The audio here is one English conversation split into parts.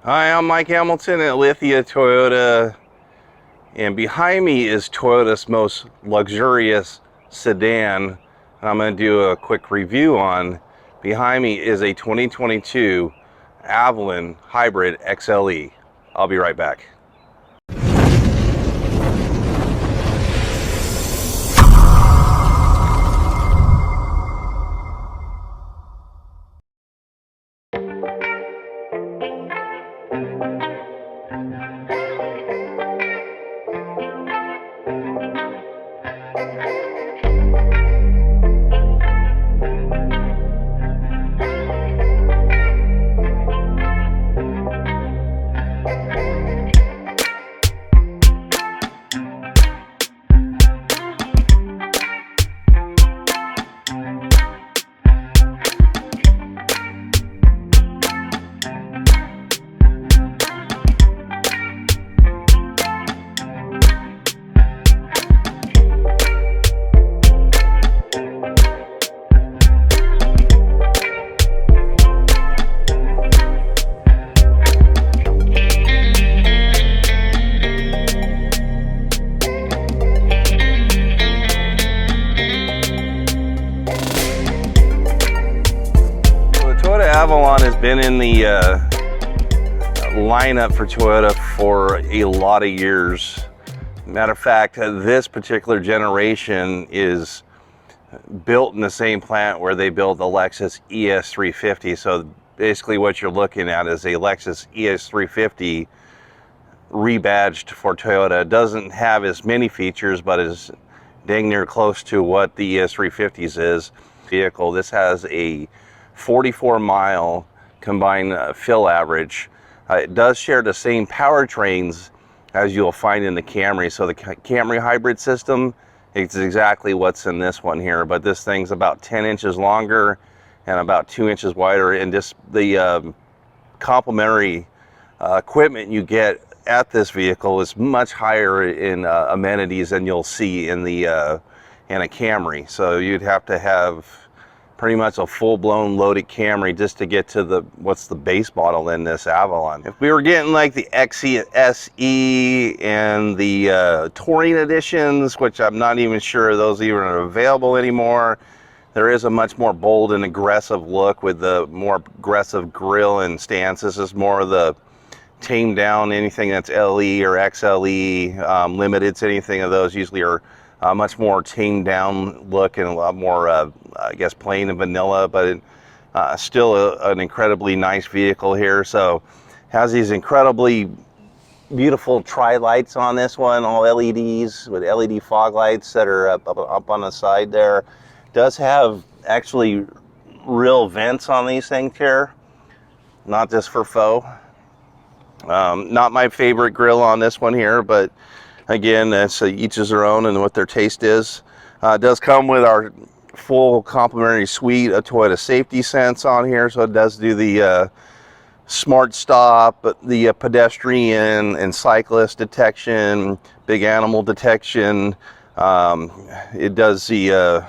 Hi, I'm Mike Hamilton at Lithia Toyota, and behind me is Toyota's most luxurious sedan. I'm going to do a quick review on. Behind me is a 2022 Avalon Hybrid XLE. I'll be right back. Avalon has been in the lineup for Toyota for a lot of years. Matter of fact, this particular generation is built in the same plant where they built the Lexus ES350. So basically what you're looking at is a Lexus ES350 rebadged for Toyota. It doesn't have as many features, but is dang near close to what the ES350s is. Vehicle. This has a 44-mile combined fill average. It does share the same powertrains as you'll find in the Camry. So the Camry hybrid system is exactly what's in this one here, but this thing's about 10 inches longer and about 2 inches wider. And just the complementary equipment you get at this vehicle is much higher in amenities than you'll see in the in a Camry. So you'd have to have pretty much a full-blown loaded Camry just to get to what's the base model in this Avalon. If we were getting like the XLE and the Touring editions, which I'm not even sure those even are available anymore, there is a much more bold and aggressive look with the more aggressive grille and stance. This is more of the tamed down. Anything that's LE or XLE, limited to anything of those usually are much more tamed down look and a lot more, I guess, plain and vanilla, but still an incredibly nice vehicle here. So has these incredibly beautiful tri-lights on this one, all LEDs with LED fog lights that are up on the side there. Does have actually real vents on these things here, not just for faux. Not my favorite grille on this one here, but again, that's each is their own and what their taste is. It does come with our full complimentary suite of Toyota Safety Sense on here, so it does do the smart stop, the pedestrian and cyclist detection, big animal detection. It does the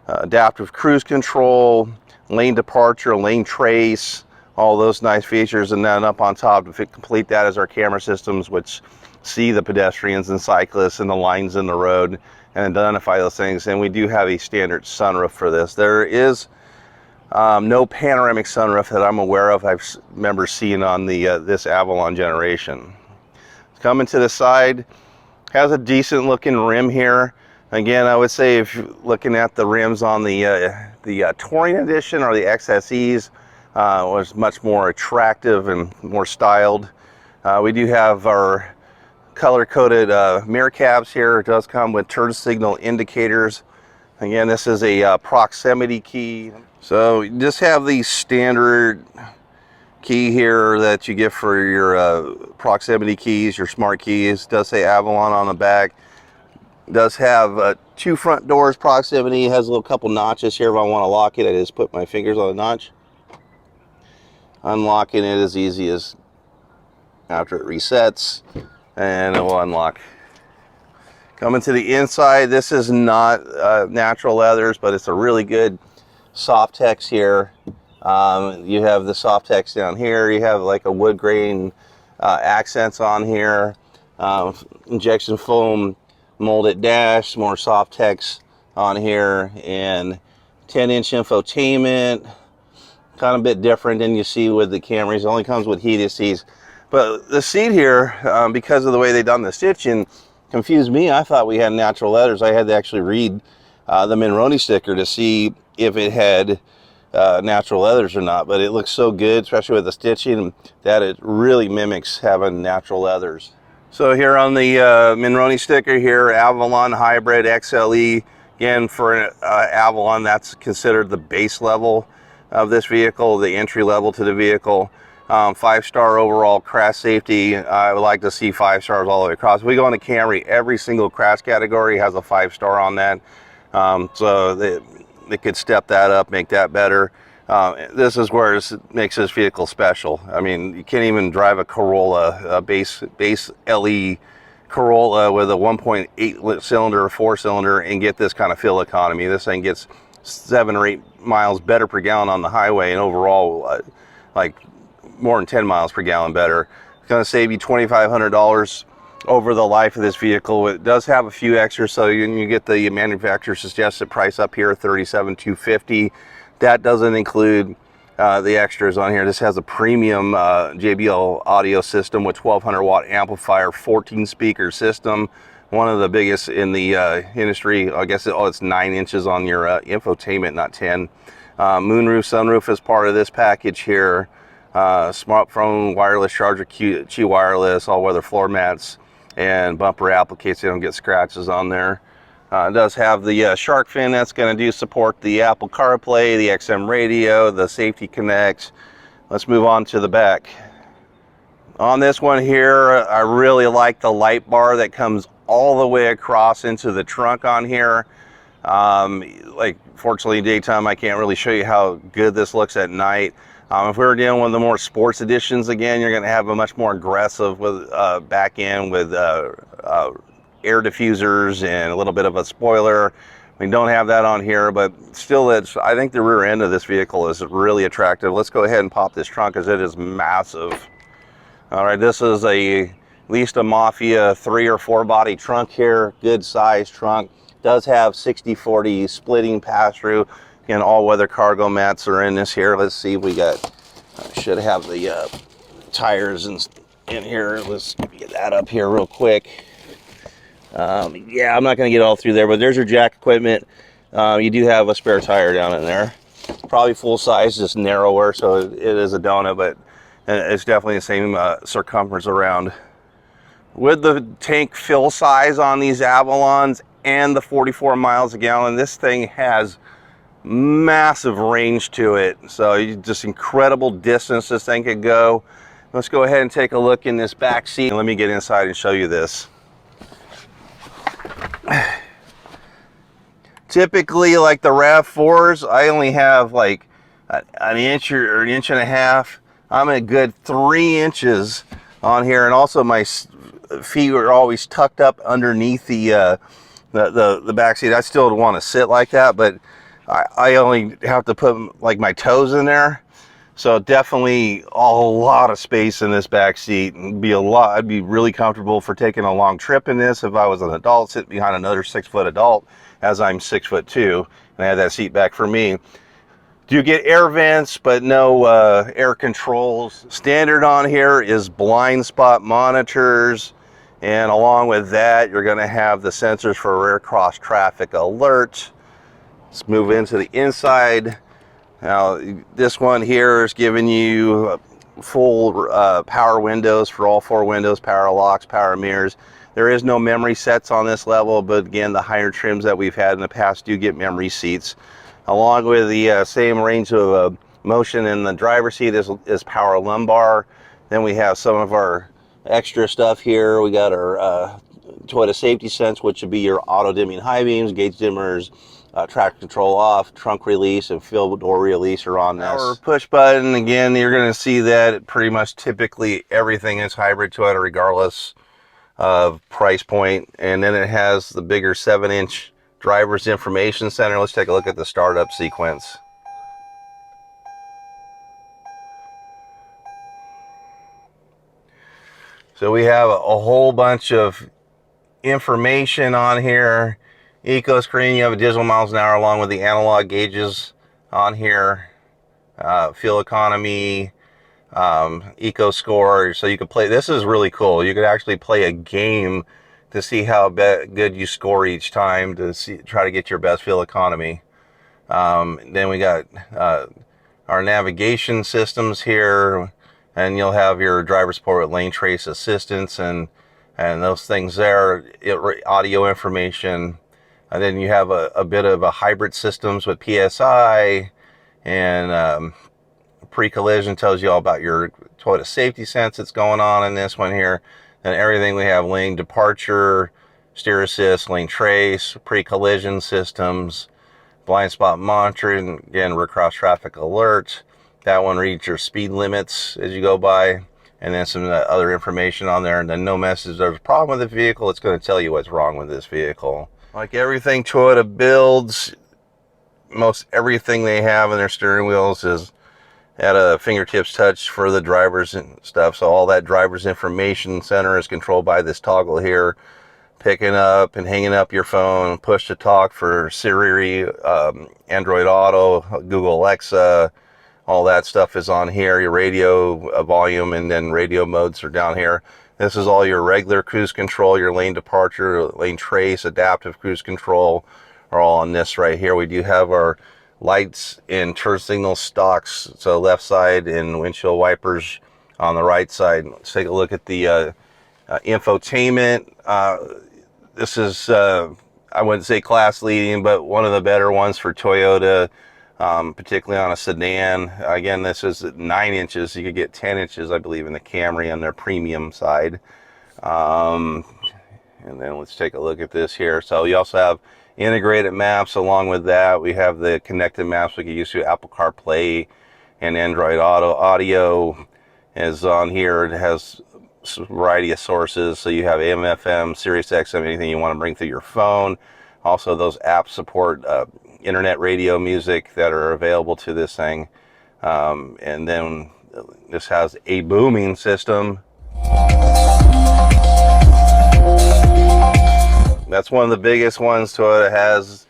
adaptive cruise control, lane departure, lane trace, all those nice features. And then up on top to complete that is our camera systems, which see the pedestrians and cyclists and the lines in the road and identify those things. And we do have a standard sunroof for this. There is no panoramic sunroof that I'm aware of. I remember seeing on the this Avalon generation. Coming to the side, has a decent looking rim here. Again, I would say if you're looking at the rims on the Touring edition or the XSEs, was much more attractive and more styled. We do have our color-coded mirror cabs here. It does come with turn signal indicators. Again, this is a proximity key. So you just have the standard key here that you get for your proximity keys, your smart keys. It does say Avalon on the back. It does have 2 front doors proximity. It has a little couple notches here. If I want to lock it, I just put my fingers on the notch. Unlocking it as easy as after it resets, and it will unlock. Coming to the inside, this is not natural leathers, but it's a really good soft tex here. You have the soft text down here. You have like a wood grain accents on here. Injection foam molded dash, more soft text on here, and 10-inch infotainment. Kind of a bit different than you see with the Camrys. It only comes with heated seats. But the seat here, because of the way they done the stitching, confused me. I thought we had natural leathers. I had to actually read the Monroney sticker to see if it had natural leathers or not. But it looks so good, especially with the stitching, that it really mimics having natural leathers. So here on the Monroney sticker here, Avalon Hybrid XLE. Again, for Avalon, that's considered the base level of this vehicle, the entry level to the vehicle. 5-star overall crash safety. I would like to see 5 stars all the way across. If we go into Camry, every single crash category has a 5-star on that. So they could step that up, make that better. This is where it makes this vehicle special. I mean, you can't even drive a Corolla, a base LE Corolla with a 1.8 cylinder or 4-cylinder and get this kind of fuel economy. This thing gets 7 or 8 miles better per gallon on the highway, and overall like more than 10 miles per gallon better. It's going to save you $2,500 over the life of this vehicle. It does have a few extras, so you get the manufacturer suggested price up here, $37,250. That doesn't include the extras on here. This has a premium JBL audio system with 1200 watt amplifier, 14 speaker system, one of the biggest in the industry. I guess it's 9 inches on your infotainment, not 10. Moonroof, sunroof is part of this package here. Smartphone, wireless charger, Qi wireless, all-weather floor mats, and bumper applicates. You don't get scratches on there. It does have the shark fin that's going to support the Apple CarPlay, the XM radio, the Safety Connect. Let's move on to the back. On this one here, I really like the light bar that comes all the way across into the trunk on here. Like, fortunately, daytime, I can't really show you how good this looks at night. If we were dealing with the more sports editions, again, you're going to have a much more aggressive with back end with air diffusers and a little bit of a spoiler. We don't have that on here, but still, I think the rear end of this vehicle is really attractive. Let's go ahead and pop this trunk, as it is massive. All right, this is at least a Mafia 3 or 4 body trunk here. Good size trunk. Does have 60/40 splitting pass-through. Again, all-weather cargo mats are in this here. Let's see if we got, should have the tires in here. Let's get that up here real quick. Yeah, I'm not going to get all through there, but there's your jack equipment. You do have a spare tire down in there. Probably full size, just narrower, so it is a donut, but it's definitely the same circumference around. With the tank fill size on these Avalons and the 44 miles a gallon, this thing has massive range to it. So just incredible distance this thing could go. Let's go ahead and take a look in this back seat. Let me get inside and show you this. Typically, like the RAV4s, I only have like an inch or an inch and a half. I'm a good 3 inches on here, and also my feet are always tucked up underneath the back seat. I still want to sit like that, but I only have to put like my toes in there. So definitely a lot of space in this back seat, and I'd be really comfortable for taking a long trip in this if I was an adult sitting behind another 6-foot adult, as I'm 6'2", and I had that seat back for me. Do get air vents, but no air controls. Standard on here is blind spot monitors, and along with that, you're going to have the sensors for rear cross traffic alert. Let's move into the inside. Now, this one here is giving you full power windows for all 4 windows, power locks, power mirrors. There is no memory sets on this level, but again, the higher trims that we've had in the past do get memory seats. Along with the same range of motion in the driver's seat is power lumbar. Then we have some of our extra stuff here. We got our Toyota Safety Sense, which would be your auto dimming high beams, gauge dimmers, traction control off, trunk release, and fuel door release are on this. Our push button, again, you're going to see that pretty much typically everything is hybrid Toyota regardless of price point. And then it has the bigger 7-inch driver's information center. Let's take a look at the startup sequence. So we have a whole bunch of information on here. Eco screen, you have a digital miles an hour along with the analog gauges on here. Fuel economy, eco score. So you could play, this is really cool. You could actually play a game to see how good you score each time to try to get your best fuel economy. Then we got our navigation systems here, and you'll have your driver support with lane trace assistance and those things there, audio information. And then you have a bit of a hybrid systems with PSI, and pre-collision tells you all about your Toyota safety sense that's going on in this one here. And everything we have: lane departure, steer assist, lane trace, pre-collision systems, blind spot monitoring, again, cross traffic alert. That one reads your speed limits as you go by, and then some other information on there. And then no message, there's a problem with the vehicle, it's going to tell you what's wrong with this vehicle. Like everything Toyota builds, most everything they have in their steering wheels is at a fingertips touch for the drivers and stuff. So all that driver's information center is controlled by this toggle here. Picking up and hanging up your phone, push to talk for Siri, Android Auto, Google Alexa, all that stuff is on here. Your radio volume and then radio modes are down here. This is all your regular cruise control, your lane departure, lane trace, adaptive cruise control are all on this right here. We do have our lights and turn signal stocks, so left side and windshield wipers on the right side. Let's take a look at the infotainment. This is, I wouldn't say class leading, but one of the better ones for Toyota, particularly on a sedan. Again, this is 9 inches. You could get 10 inches, I believe, in the Camry on their premium side. And then let's take a look at this here. So you also have integrated maps. Along with that, we have the connected maps we can use through Apple CarPlay and Android Auto. Audio is on here. It has a variety of sources. So you have AM, FM, Sirius XM, anything you want to bring through your phone. Also, those apps support internet radio music that are available to this thing. And then this has a booming system. That's one of the biggest ones Toyota has.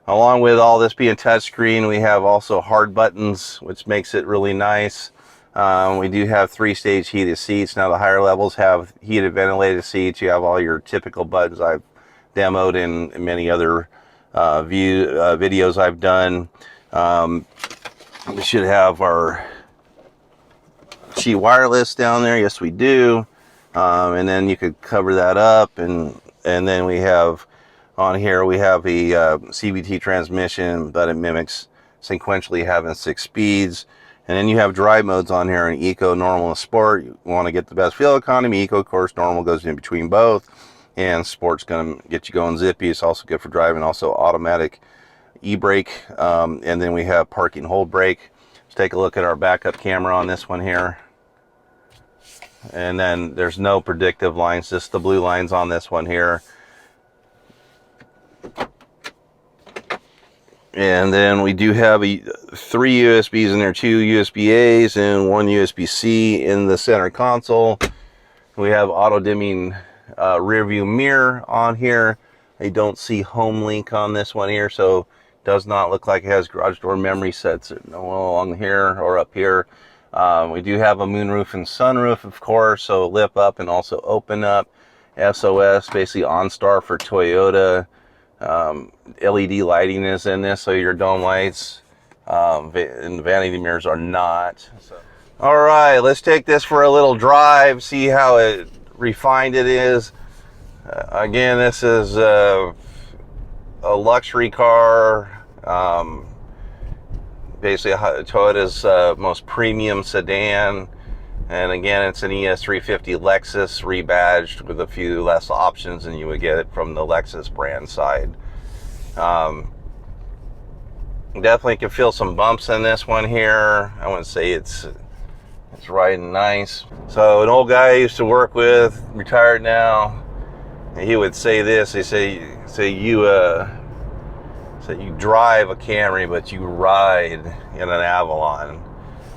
Along with all this being touchscreen, we have also hard buttons, which makes it really nice. We do have 3-stage heated seats. Now the higher levels have heated ventilated seats. You have all your typical buttons I've demoed in many other videos I've done. We should have our Qi wireless down there. Yes, we do. And then you could cover that up, and then we have on here, we have a CVT transmission, but it mimics sequentially having 6 speeds. And then you have drive modes on here in Eco, Normal, and Sport. You want to get the best fuel economy. Eco, of course, Normal goes in between both, and Sport's going to get you going zippy. It's also good for driving. Also automatic e-brake. And then we have parking hold brake. Let's take a look at our backup camera on this one here. And then there's no predictive lines, just the blue lines on this one here. And then we do have 3 USBs in there, 2 USB-A's and 1 USB-C in the center console. We have auto dimming rear view mirror on here. I don't see home link on this one here, so does not look like it has garage door memory sets along here or up here. We do have a moonroof and sunroof, of course, so lift up and also open up. SOS, basically OnStar for Toyota. LED lighting is in this, so your dome lights and the vanity mirrors are not. So. All right, let's take this for a little drive, see how refined it is. Again, this is a luxury car. Basically Toyota's most premium sedan, and again, it's an ES350 Lexus rebadged with a few less options than you would get it from the Lexus brand side. Definitely can feel some bumps in this one here. I wouldn't say it's riding nice. So an old guy I used to work with, retired now, he would say this. He say you drive a Camry, but you ride in an Avalon.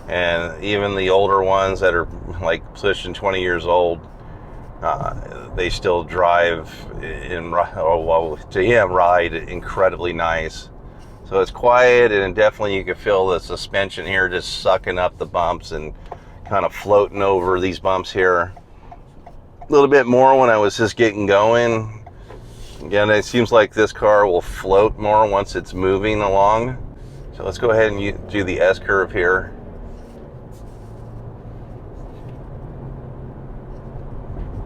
And even the older ones that are like pushing 20 years old, they still drive to him ride incredibly nice. So it's quiet, and definitely you can feel the suspension here just sucking up the bumps and kind of floating over these bumps here. A little bit more when I was just getting going. Again, it seems like this car will float more once it's moving along. So let's go ahead and do the S-curve here.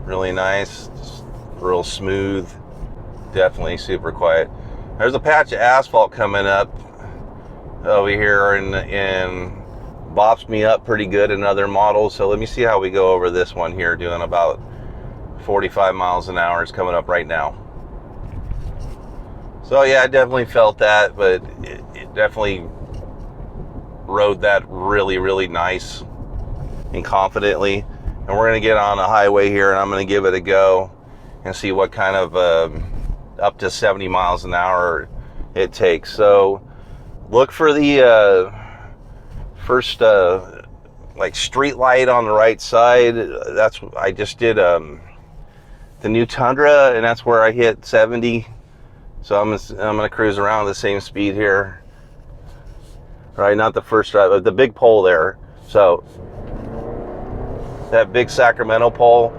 Really nice, just real smooth, definitely super quiet. There's a patch of asphalt coming up over here and bops me up pretty good in other models. So let me see how we go over this one here, doing about 45 miles an hour. It's coming up right now. So yeah, I definitely felt that, but it definitely rode that really, really nice and confidently. And we're going to get on a highway here, and I'm going to give it a go and see what kind of up to 70 miles an hour it takes. So look for the first like street light on the right side. That's I just did the new Tundra, and that's where I hit 70. So I'm going to cruise around at the same speed here. Right, not the first drive, but the big pole there. So that big Sacramento pole,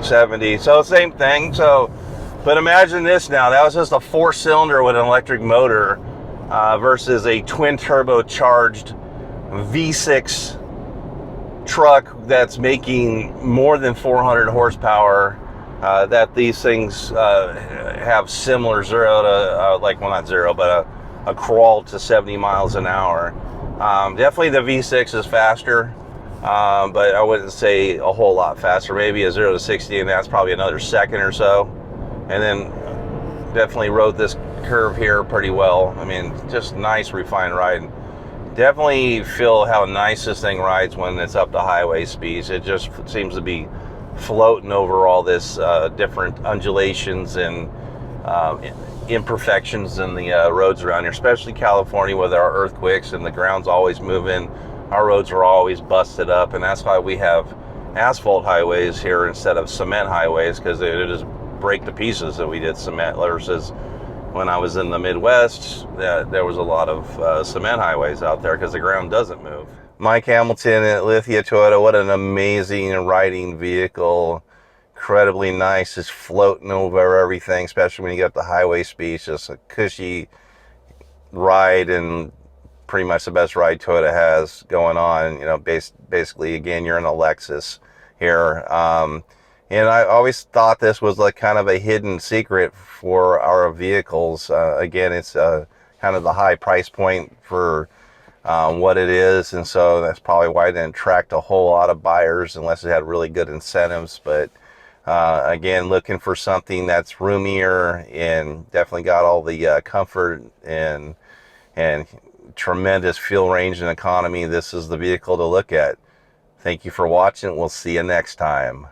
70. So same thing. So, but imagine this now. That was just a 4-cylinder with an electric motor versus a twin turbocharged V6 truck that's making more than 400 horsepower. That these things have similar zero to like, well, not zero, but a crawl to 70 miles an hour. Definitely the V6 is faster, but I wouldn't say a whole lot faster. Maybe a 0 to 60, and that's probably another second or so. And then definitely rode this curve here pretty well. I mean, just nice refined ride. Definitely feel how nice this thing rides when it's up to highway speeds. It just seems to be floating over all this different undulations and imperfections in the roads around here, especially California with our earthquakes and the ground's always moving. Our roads are always busted up, and that's why we have asphalt highways here instead of cement highways, because they just break to pieces. That we did cement versus when I was in the Midwest, there was a lot of cement highways out there because the ground doesn't move. Mike Hamilton at Lithia Toyota, what an amazing riding vehicle. Incredibly nice, just floating over everything, especially when you get up the highway speeds. Just a cushy ride, and pretty much the best ride Toyota has going on. You know, basically, again, you're in a Lexus here. And I always thought this was like kind of a hidden secret for our vehicles. Again, it's kind of the high price point for what it is, and so that's probably why it didn't attract a whole lot of buyers unless it had really good incentives. But again, looking for something that's roomier and definitely got all the comfort and tremendous fuel range and economy, this is the vehicle to look at. Thank you for watching. We'll see you next time.